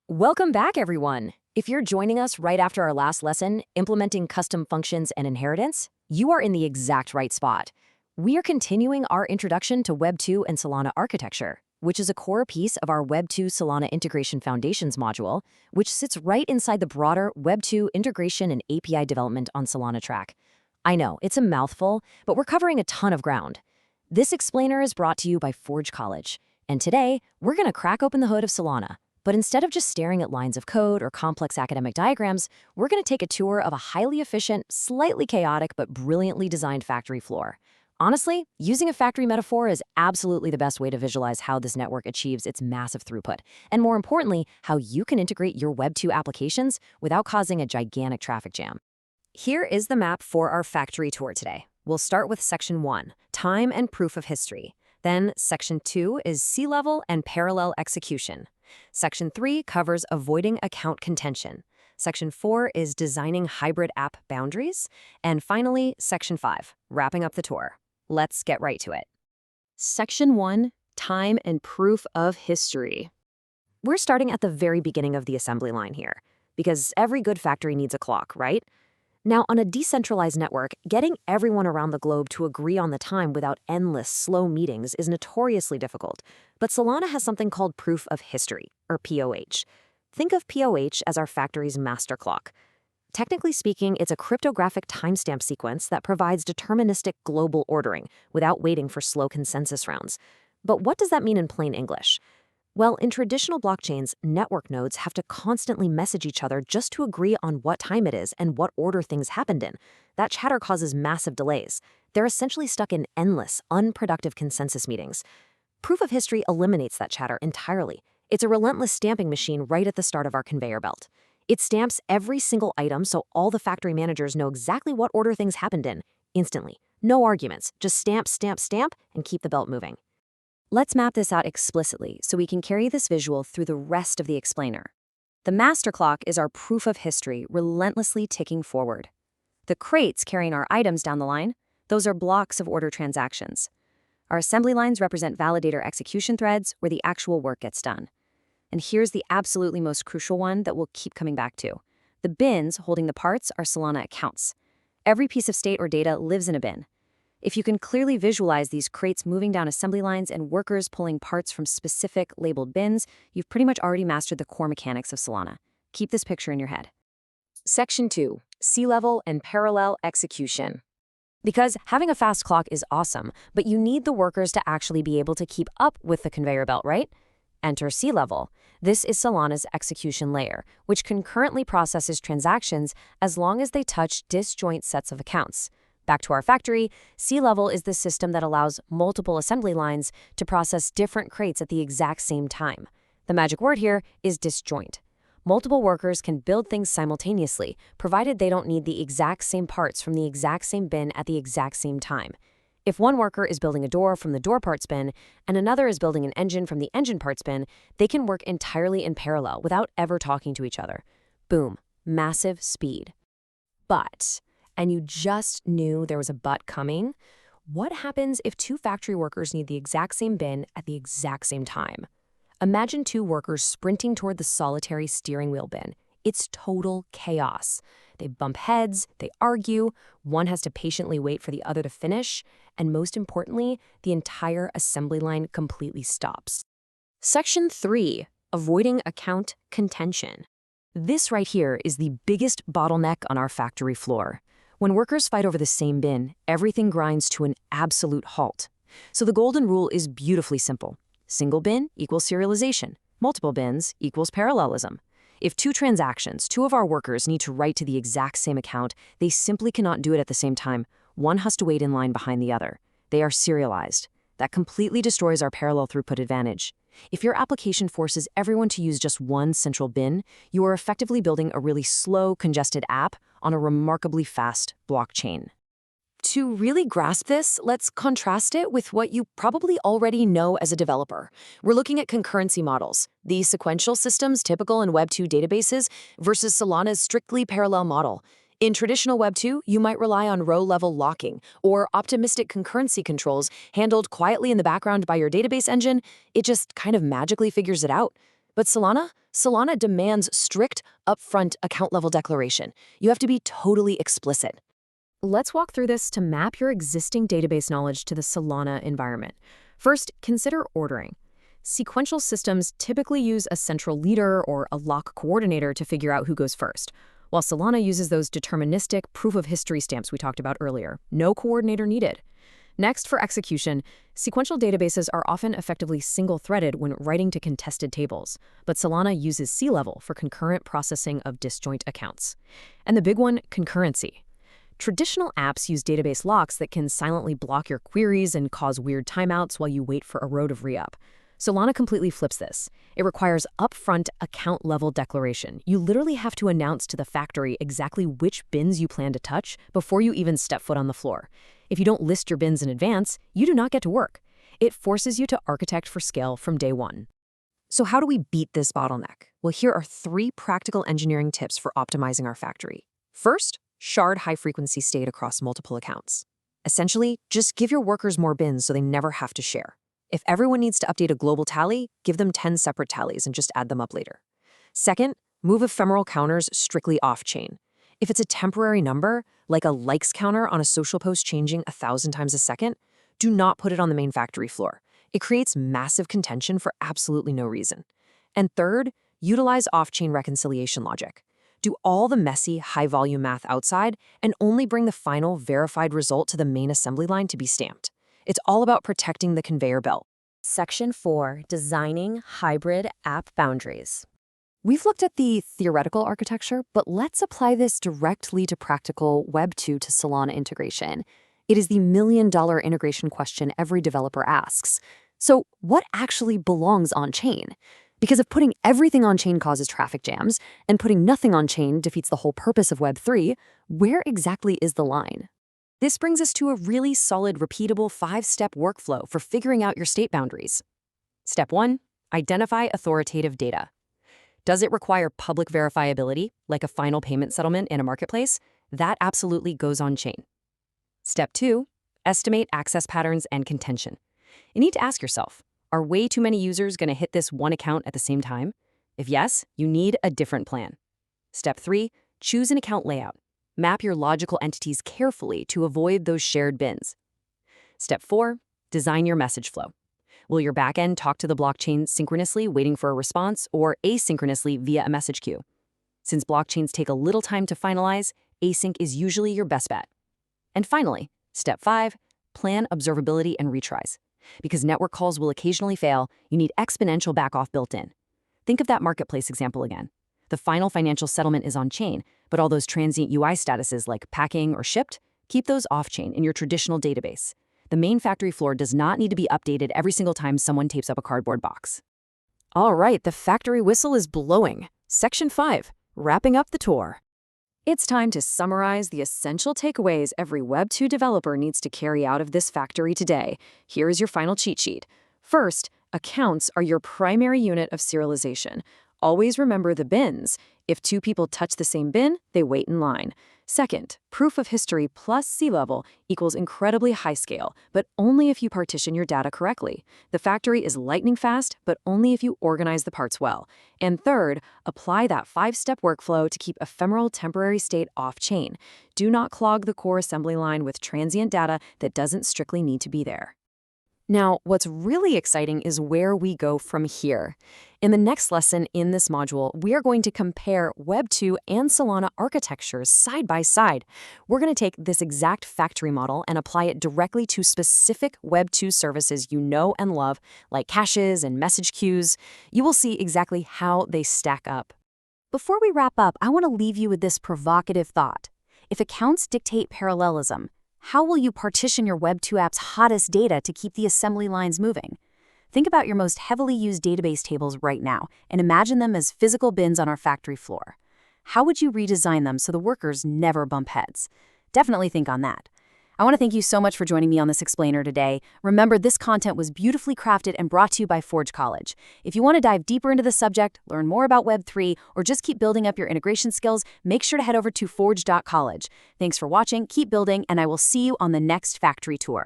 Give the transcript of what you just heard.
Welcome back, everyone. If you're joining us right after our last lesson, implementing custom functions and inheritance, you are in the exact right spot. We are continuing our introduction to Web 2 and Solana architecture, which is a core piece of our Web 2 Solana Integration Foundations module, which sits right inside the broader Web 2 integration and API development on Solana track. I know, it's a mouthful, but we're covering a ton of ground. This explainer is brought to you by Forge College, and today, we're going to crack open the hood of Solana. But instead of just staring at lines of code or complex academic diagrams, we're going to take a tour of a highly efficient, slightly chaotic, but brilliantly designed factory floor. Honestly, using a factory metaphor is absolutely the best way to visualize how this network achieves its massive throughput, and more importantly, how you can integrate your Web 2 applications without causing a gigantic traffic jam. Here is the map for our factory tour today. We'll start with Section 1, Time and Proof of History. Then Section 2 is C-level and parallel execution. Section 3 covers avoiding account contention. Section 4 is designing hybrid app boundaries. And finally, Section 5, wrapping up the tour. Let's get right to it. Section 1, Time and Proof of History. We're starting at the very beginning of the assembly line here, because every good factory needs a clock, right? Now, on a decentralized network, getting everyone around the globe to agree on the time without endless, slow meetings is notoriously difficult. But Solana has something called Proof of History, or POH. Think of POH as our factory's master clock. Technically speaking, it's a cryptographic timestamp sequence that provides deterministic global ordering without waiting for slow consensus rounds. But what does that mean in plain English? Well, in traditional blockchains, network nodes have to constantly message each other just to agree on what time it is and what order things happened in. That chatter causes massive delays. They're essentially stuck in endless, unproductive consensus meetings. Proof of History eliminates that chatter entirely. It's a relentless stamping machine right at the start of our conveyor belt. It stamps every single item so all the factory managers know exactly what order things happened in, instantly. No arguments, just stamp, stamp, stamp, and keep the belt moving. Let's map this out explicitly so we can carry this visual through the rest of the explainer. The master clock is our proof of history relentlessly ticking forward. The crates carrying our items down the line, those are blocks of order transactions. Our assembly lines represent validator execution threads where the actual work gets done. And here's the absolutely most crucial one that we'll keep coming back to. The bins holding the parts are Solana accounts. Every piece of state or data lives in a bin. If you can clearly visualize these crates moving down assembly lines and workers pulling parts from specific labeled bins, you've pretty much already mastered the core mechanics of Solana. Keep this picture in your head. Section 2, C-level and parallel execution. Because having a fast clock is awesome, but you need the workers to actually be able to keep up with the conveyor belt, right? Enter C-level. This is Solana's execution layer, which concurrently processes transactions as long as they touch disjoint sets of accounts. Back to our factory, C-level is the system that allows multiple assembly lines to process different crates at the exact same time. The magic word here is disjoint. Multiple workers can build things simultaneously, provided they don't need the exact same parts from the exact same bin at the exact same time. If one worker is building a door from the door parts bin and another is building an engine from the engine parts bin, they can work entirely in parallel without ever talking to each other. Boom, massive speed. But, and you just knew there was a but coming, what happens if two factory workers need the exact same bin at the exact same time? Imagine two workers sprinting toward the solitary steering wheel bin. It's total chaos. They bump heads, they argue, one has to patiently wait for the other to finish, and most importantly, the entire assembly line completely stops. Section 3, Avoiding Account Contention. This right here is the biggest bottleneck on our factory floor. When workers fight over the same bin, everything grinds to an absolute halt. So the golden rule is beautifully simple. Single bin equals serialization. Multiple bins equals parallelism. If two transactions, two of our workers need to write to the exact same account, they simply cannot do it at the same time. One has to wait in line behind the other. They are serialized. That completely destroys our parallel throughput advantage. If your application forces everyone to use just one central bin, you are effectively building a really slow, congested app on a remarkably fast blockchain. To really grasp this, let's contrast it with what you probably already know as a developer. We're looking at concurrency models, the sequential systems typical in Web 2 databases versus Solana's strictly parallel model. In traditional Web 2, you might rely on row-level locking or optimistic concurrency controls handled quietly in the background by your database engine. It just kind of magically figures it out. But Solana demands strict, upfront account-level declaration. You have to be totally explicit. Let's walk through this to map your existing database knowledge to the Solana environment. First, consider ordering. Sequential systems typically use a central leader or a lock coordinator to figure out who goes first, while Solana uses those deterministic proof-of-history stamps we talked about earlier. No coordinator needed. Next, for execution, sequential databases are often effectively single-threaded when writing to contested tables, but Solana uses C-level for concurrent processing of disjoint accounts. And the big one, concurrency. Traditional apps use database locks that can silently block your queries and cause weird timeouts while you wait for a row to re-up. Solana completely flips this. It requires upfront account-level declaration. You literally have to announce to the factory exactly which bins you plan to touch before you even step foot on the floor. If you don't list your bins in advance, you do not get to work. It forces you to architect for scale from day one. So how do we beat this bottleneck? Well, here are 3 practical engineering tips for optimizing our factory. First, shard high-frequency state across multiple accounts. Essentially, just give your workers more bins so they never have to share. If everyone needs to update a global tally, give them 10 separate tallies and just add them up later. Second, move ephemeral counters strictly off-chain. If it's a temporary number, like a likes counter on a social post changing 1,000 times a second, do not put it on the main factory floor. It creates massive contention for absolutely no reason. And third, utilize off-chain reconciliation logic. Do all the messy, high-volume math outside and only bring the final verified result to the main assembly line to be stamped. It's all about protecting the conveyor belt. Section 4, Designing Hybrid App Boundaries. We've looked at the theoretical architecture, but let's apply this directly to practical Web 2 to Solana integration. It is the million-dollar integration question every developer asks. So what actually belongs on-chain? Because if putting everything on-chain causes traffic jams, and putting nothing on-chain defeats the whole purpose of Web 3, where exactly is the line? This brings us to a really solid, repeatable 5-step workflow for figuring out your state boundaries. Step 1, identify authoritative data. Does it require public verifiability, like a final payment settlement in a marketplace? That absolutely goes on-chain. Step 2, estimate access patterns and contention. You need to ask yourself, are way too many users going to hit this one account at the same time? If yes, you need a different plan. Step 3, choose an account layout. Map your logical entities carefully to avoid those shared bins. Step 4, design your message flow. Will your backend talk to the blockchain synchronously, waiting for a response, or asynchronously via a message queue? Since blockchains take a little time to finalize, async is usually your best bet. And finally, step 5, plan observability and retries. Because network calls will occasionally fail, you need exponential backoff built in. Think of that marketplace example again. The final financial settlement is on-chain, but all those transient UI statuses like packing or shipped, keep those off-chain in your traditional database. The main factory floor does not need to be updated every single time someone tapes up a cardboard box. All right, the factory whistle is blowing. Section 5, wrapping up the tour. It's time to summarize the essential takeaways every Web 2 developer needs to carry out of this factory today. Here is your final cheat sheet. First, accounts are your primary unit of serialization. Always remember the bins. If 2 people touch the same bin, they wait in line. Second, proof of history plus C-level equals incredibly high scale, but only if you partition your data correctly. The factory is lightning fast, but only if you organize the parts well. And third, apply that 5-step workflow to keep ephemeral temporary state off-chain. Do not clog the core assembly line with transient data that doesn't strictly need to be there. Now, what's really exciting is where we go from here. In the next lesson in this module, we are going to compare Web 2 and Solana architectures side by side. We're going to take this exact factory model and apply it directly to specific Web 2 services you know and love, like caches and message queues. You will see exactly how they stack up. Before we wrap up, I want to leave you with this provocative thought. If accounts dictate parallelism, how will you partition your Web 2 app's hottest data to keep the assembly lines moving? Think about your most heavily used database tables right now and imagine them as physical bins on our factory floor. How would you redesign them so the workers never bump heads? Definitely think on that. I want to thank you so much for joining me on this explainer today. Remember, this content was beautifully crafted and brought to you by Forge College. If you want to dive deeper into the subject, learn more about Web 3, or just keep building up your integration skills, make sure to head over to forge.college. Thanks for watching, keep building, and I will see you on the next factory tour.